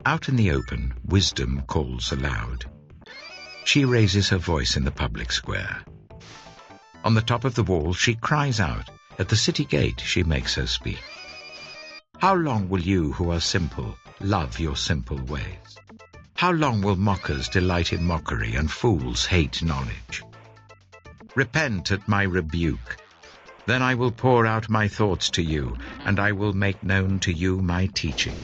Out in the open, wisdom calls aloud. She raises her voice in the public square. On the top of the wall she cries out, at the city gate she makes her speak. How long will you who are simple love your simple ways? How long will mockers delight in mockery and fools hate knowledge? Repent at my rebuke. Then I will pour out my thoughts to you, and I will make known to you my teaching.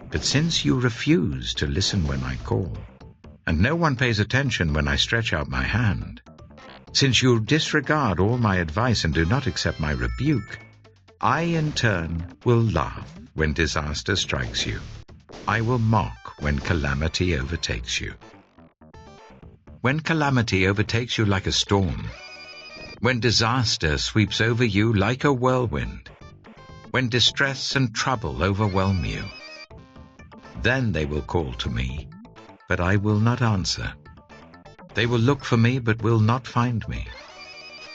But since you refuse to listen when I call, and no one pays attention when I stretch out my hand, since you disregard all my advice and do not accept my rebuke, I in turn will laugh when disaster strikes you. I will mock when calamity overtakes you. When calamity overtakes you like a storm, when disaster sweeps over you like a whirlwind, when distress and trouble overwhelm you, then they will call to me, but I will not answer. They will look for me, but will not find me,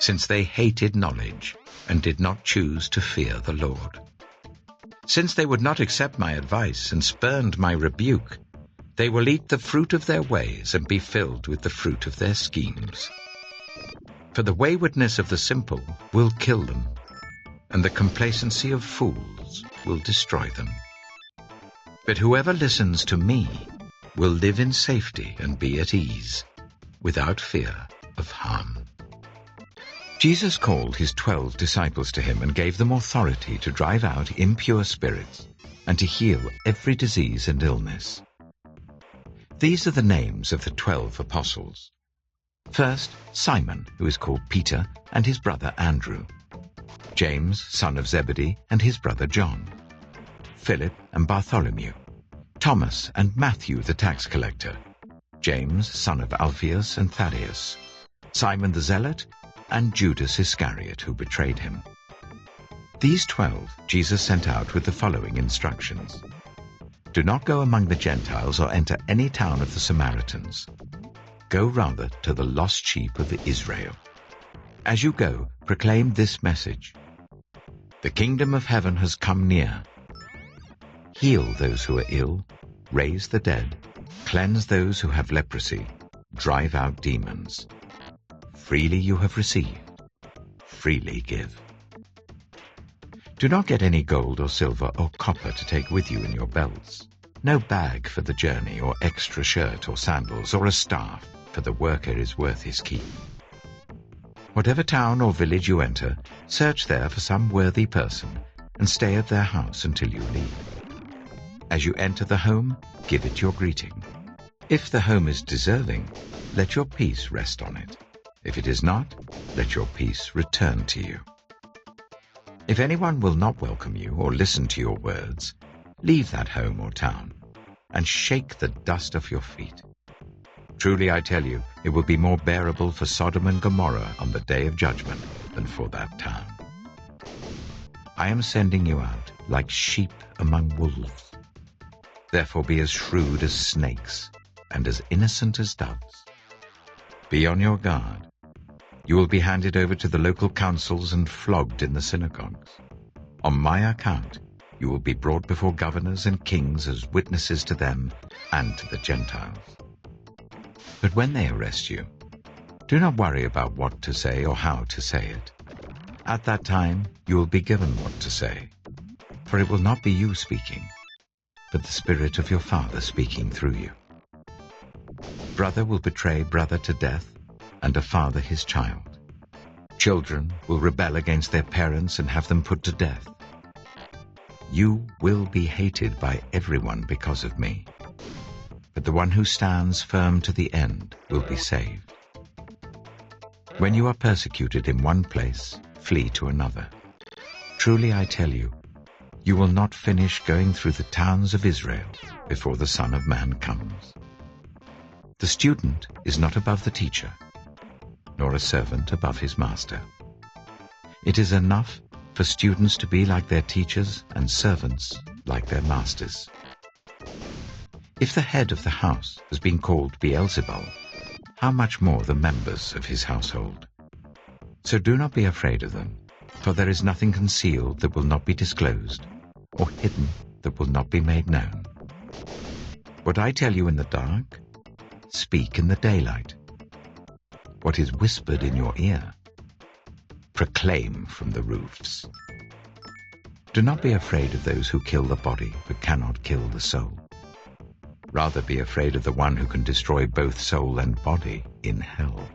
since they hated knowledge and did not choose to fear the Lord. Since they would not accept my advice and spurned my rebuke, they will eat the fruit of their ways and be filled with the fruit of their schemes. For the waywardness of the simple will kill them, and the complacency of fools will destroy them. But whoever listens to me will live in safety and be at ease, without fear of harm. Jesus called his 12 disciples to him and gave them authority to drive out impure spirits and to heal every disease and illness. These are the names of the 12 apostles. First, Simon, who is called Peter, and his brother Andrew. James, son of Zebedee, and his brother John. Philip and Bartholomew. Thomas and Matthew the tax collector. James, son of Alphaeus and Thaddeus. Simon the Zealot, and Judas Iscariot, who betrayed him. These 12 Jesus sent out with the following instructions. Do not go among the Gentiles or enter any town of the Samaritans. Go rather to the lost sheep of Israel. As you go, proclaim this message. The kingdom of heaven has come near. Heal those who are ill, raise the dead, cleanse those who have leprosy, drive out demons. Freely you have received, freely give. Do not get any gold or silver or copper to take with you in your belts. No bag for the journey, or extra shirt or sandals, or a staff, for the worker is worth his keep. Whatever town or village you enter, search there for some worthy person, and stay at their house until you leave. As you enter the home, give it your greeting. If the home is deserving, let your peace rest on it. If it is not, let your peace return to you. If anyone will not welcome you or listen to your words, leave that home or town, and shake the dust off your feet. Truly I tell you, it will be more bearable for Sodom and Gomorrah on the day of judgment than for that town. I am sending you out like sheep among wolves. Therefore be as shrewd as snakes and as innocent as doves. Be on your guard. You will be handed over to the local councils and flogged in the synagogues. On my account, you will be brought before governors and kings as witnesses to them and to the Gentiles. But when they arrest you, do not worry about what to say or how to say it. At that time, you will be given what to say, for it will not be you speaking, but the Spirit of your Father speaking through you. Brother will betray brother to death, and a father his child. Children will rebel against their parents and have them put to death. You will be hated by everyone because of me, but the one who stands firm to the end will be saved. When you are persecuted in one place, flee to another. Truly I tell you, you will not finish going through the towns of Israel before the Son of Man comes. The student is not above the teacher, nor a servant above his master. It is enough for students to be like their teachers and servants like their masters. If the head of the house has been called Beelzebul, how much more the members of his household? So do not be afraid of them, for there is nothing concealed that will not be disclosed, or hidden that will not be made known. What I tell you in the dark, speak in the daylight. What is whispered in your ear, proclaim from the roofs. Do not be afraid of those who kill the body but cannot kill the soul. Rather be afraid of the one who can destroy both soul and body in hell.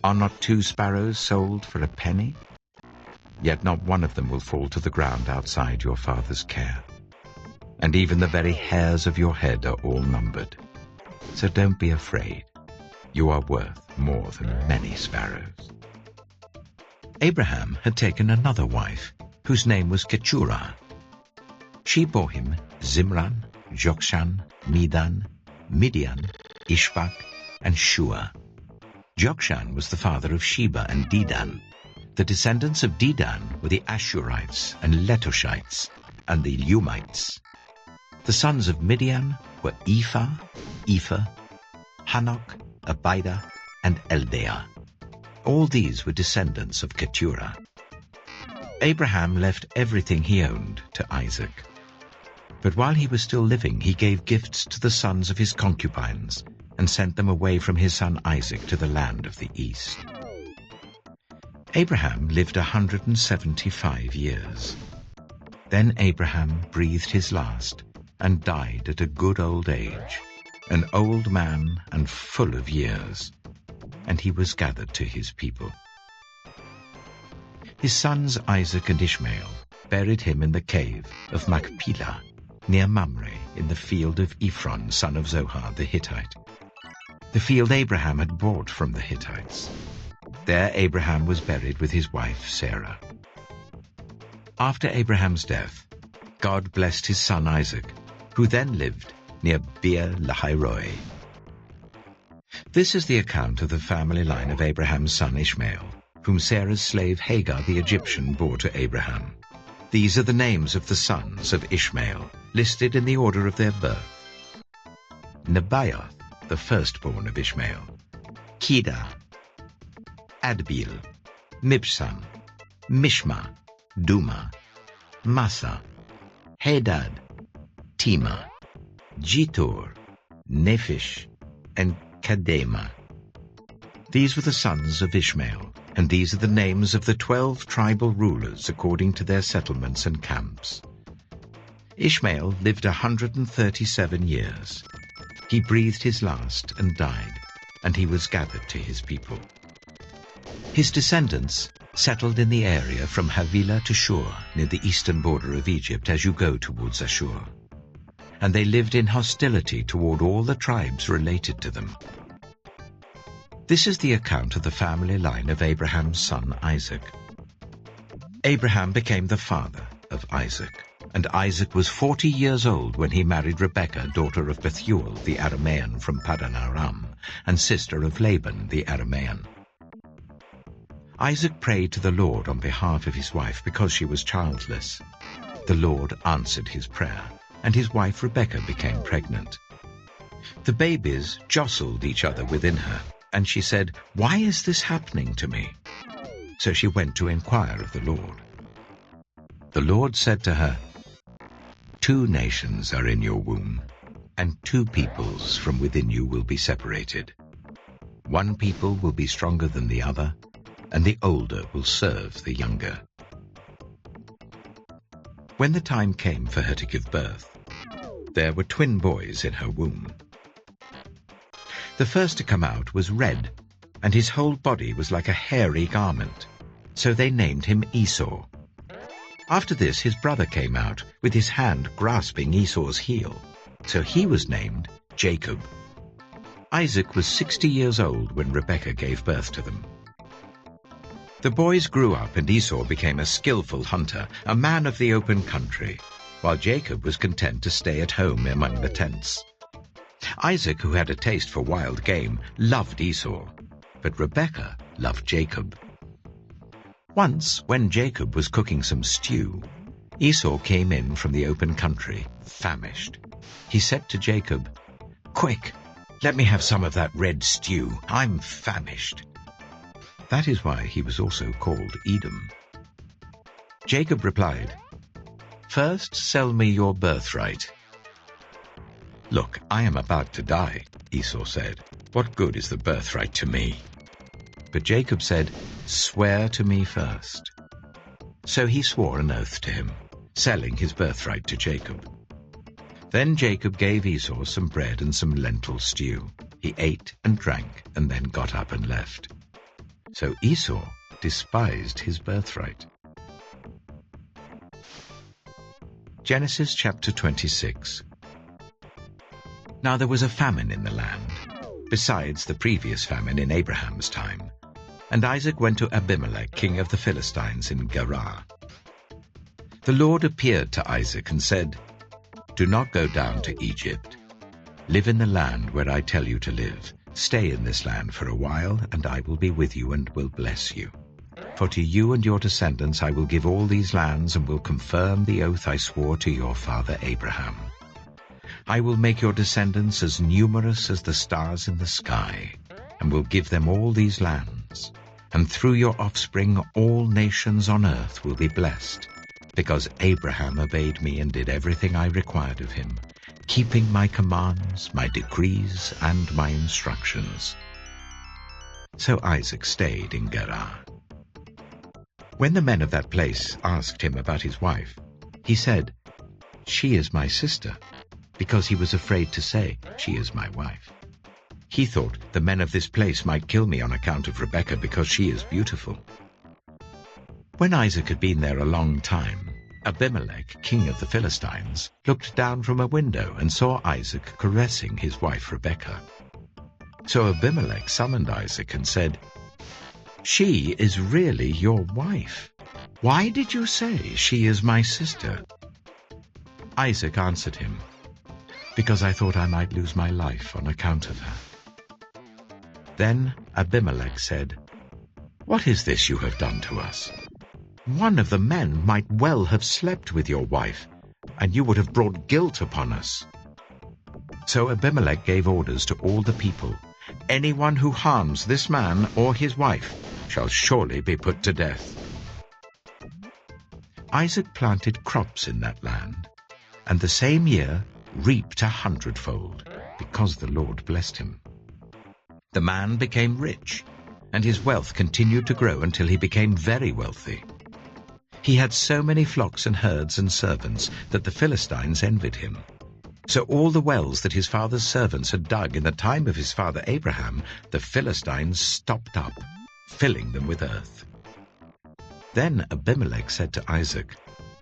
Are not 2 sparrows sold for a penny? Yet not one of them will fall to the ground outside your Father's care. And even the very hairs of your head are all numbered. So don't be afraid. You are worth more than many sparrows. Abraham had taken another wife, whose name was Keturah. She bore him Zimran, Jokshan, Medan, Midian, Ishbak, and Shua. Jokshan was the father of Sheba and Dedan. The descendants of Dedan were the Ashurites and Letoshites and the Lumites. The sons of Midian were Ephah, Hanok, Abida, and Eldaah. All these were descendants of Keturah. Abraham left everything he owned to Isaac. But while he was still living, he gave gifts to the sons of his concubines and sent them away from his son Isaac to the land of the east. Abraham lived 175 years. Then Abraham breathed his last and died at a good old age, an old man and full of years, and he was gathered to his people. His sons Isaac and Ishmael buried him in the cave of Machpelah, near Mamre, in the field of Ephron, son of Zohar the Hittite, the field Abraham had bought from the Hittites. There Abraham was buried with his wife Sarah. After Abraham's death, God blessed his son Isaac, who then lived near Beer Lahai-roi. This is the account of the family line of Abraham's son Ishmael, whom Sarah's slave Hagar the Egyptian bore to Abraham. These are the names of the sons of Ishmael, listed in the order of their birth. Nebaioth, the firstborn of Ishmael, Kedah, Adbeel, Mibsam, Mishma, Duma, Massa, Hadad, Tema, Jitor, Nephish, and Kadema. These were the sons of Ishmael, and these are the names of the 12 tribal rulers according to their settlements and camps. Ishmael lived 137 years. He breathed his last and died, and he was gathered to his people. His descendants settled in the area from Havilah to Shur, near the eastern border of Egypt as you go towards Ashur. And they lived in hostility toward all the tribes related to them. This is the account of the family line of Abraham's son Isaac. Abraham became the father of Isaac, and Isaac was 40 years old when he married Rebekah, daughter of Bethuel the Aramean from Paddan Aram, and sister of Laban the Aramean. Isaac prayed to the Lord on behalf of his wife because she was childless. The Lord answered his prayer, and his wife Rebekah became pregnant. The babies jostled each other within her, and she said, "Why is this happening to me?" So she went to inquire of the Lord. The Lord said to her, "2 nations are in your womb, and 2 peoples from within you will be separated. One people will be stronger than the other, and the older will serve the younger." When the time came for her to give birth, there were twin boys in her womb. The first to come out was red, and his whole body was like a hairy garment, so they named him Esau. After this his brother came out, with his hand grasping Esau's heel, so he was named Jacob. Isaac was 60 years old when Rebekah gave birth to them. The boys grew up, and Esau became a skillful hunter, a man of the open country, while Jacob was content to stay at home among the tents. Isaac, who had a taste for wild game, loved Esau, but Rebekah loved Jacob. Once, when Jacob was cooking some stew, Esau came in from the open country, famished. He said to Jacob, "Quick, let me have some of that red stew. I'm famished." That is why he was also called Edom. Jacob replied, "First sell me your birthright." "Look, I am about to die," Esau said. "What good is the birthright to me?" But Jacob said, "Swear to me first." So he swore an oath to him, selling his birthright to Jacob. Then Jacob gave Esau some bread and some lentil stew. He ate and drank and then got up and left. So Esau despised his birthright. Genesis chapter 26. Now there was a famine in the land, besides the previous famine in Abraham's time. And Isaac went to Abimelech, king of the Philistines, in Gerar. The Lord appeared to Isaac and said, "Do not go down to Egypt. Live in the land where I tell you to live. Stay in this land for a while, and I will be with you and will bless you. For to you and your descendants I will give all these lands and will confirm the oath I swore to your father Abraham. I will make your descendants as numerous as the stars in the sky, and will give them all these lands. And through your offspring all nations on earth will be blessed, because Abraham obeyed me and did everything I required of him, keeping my commands, my decrees, and my instructions." So Isaac stayed in Gerar. When the men of that place asked him about his wife, he said, "She is my sister," because he was afraid to say, "She is my wife." He thought the men of this place might kill me on account of Rebekah, because she is beautiful. When Isaac had been there a long time, Abimelech, king of the Philistines, looked down from a window and saw Isaac caressing his wife Rebekah. So Abimelech summoned Isaac and said, "She is really your wife. Why did you say, 'She is my sister'?" Isaac answered him, "Because I thought I might lose my life on account of her." Then Abimelech said, "What is this you have done to us? One of the men might well have slept with your wife, and you would have brought guilt upon us." So Abimelech gave orders to all the people, "Anyone who harms this man or his wife shall surely be put to death." Isaac planted crops in that land, and the same year reaped 100-fold, because the Lord blessed him. The man became rich, and his wealth continued to grow until he became very wealthy. He had so many flocks and herds and servants that the Philistines envied him. So all the wells that his father's servants had dug in the time of his father Abraham, the Philistines stopped up, filling them with earth. Then Abimelech said to Isaac,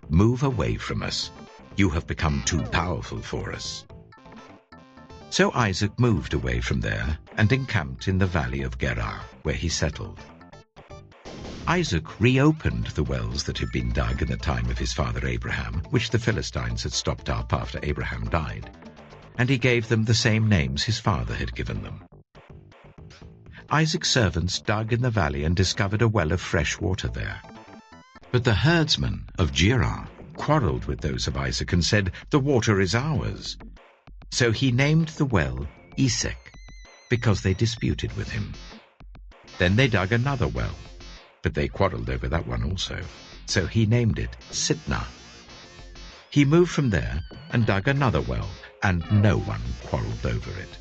"Move away from us. You have become too powerful for us." So Isaac moved away from there and encamped in the valley of Gerar, where he settled. Isaac reopened the wells that had been dug in the time of his father Abraham, which the Philistines had stopped up after Abraham died, and he gave them the same names his father had given them. Isaac's servants dug in the valley and discovered a well of fresh water there. But the herdsmen of Gerar quarreled with those of Isaac and said, "The water is ours." So he named the well Esek, because they disputed with him. Then they dug another well, but they quarreled over that one also. So he named it Sitnah. He moved from there and dug another well, and no one quarreled over it.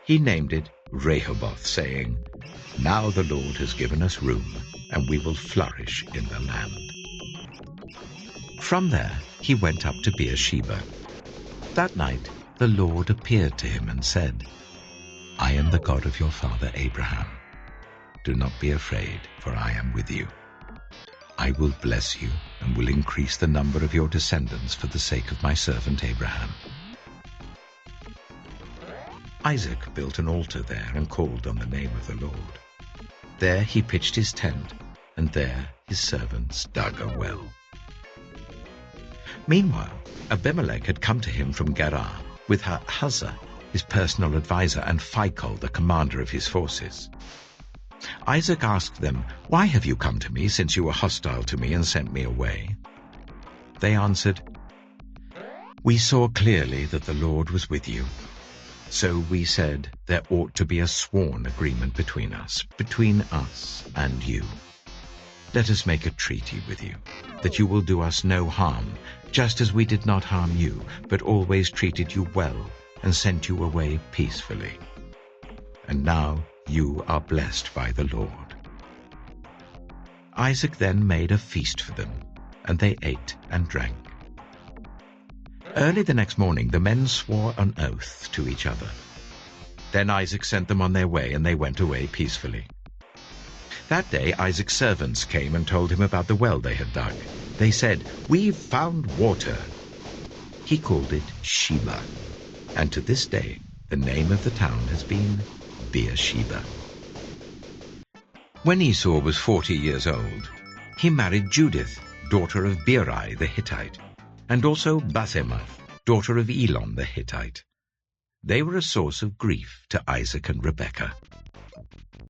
He named it Rehoboth, saying, "Now the Lord has given us room, and we will flourish in the land." From there he went up to Beersheba. That night the Lord appeared to him and said, "I am the God of your father Abraham. Do not be afraid, for I am with you. I will bless you and will increase the number of your descendants for the sake of my servant Abraham." Isaac built an altar there and called on the name of the Lord. There he pitched his tent, and there his servants dug a well. Meanwhile, Abimelech had come to him from Gerar with Huzzah, his personal advisor, and Phicol, the commander of his forces. Isaac asked them, "Why have you come to me, since you were hostile to me and sent me away?" They answered, "We saw clearly that the Lord was with you. So we said, there ought to be a sworn agreement between us and you. Let us make a treaty with you, that you will do us no harm, just as we did not harm you, but always treated you well, and sent you away peacefully. And now you are blessed by the Lord." Isaac then made a feast for them, and they ate and drank. Early the next morning the men swore an oath to each other. Then Isaac sent them on their way, and they went away peacefully. That day Isaac's servants came and told him about the well they had dug. They said, "We've found water." He called it Sheba, and to this day the name of the town has been Beersheba. When Esau was 40 years old, he married Judith, daughter of Beeri the Hittite, and also Basemath, daughter of Elon the Hittite. They were a source of grief to Isaac and Rebekah.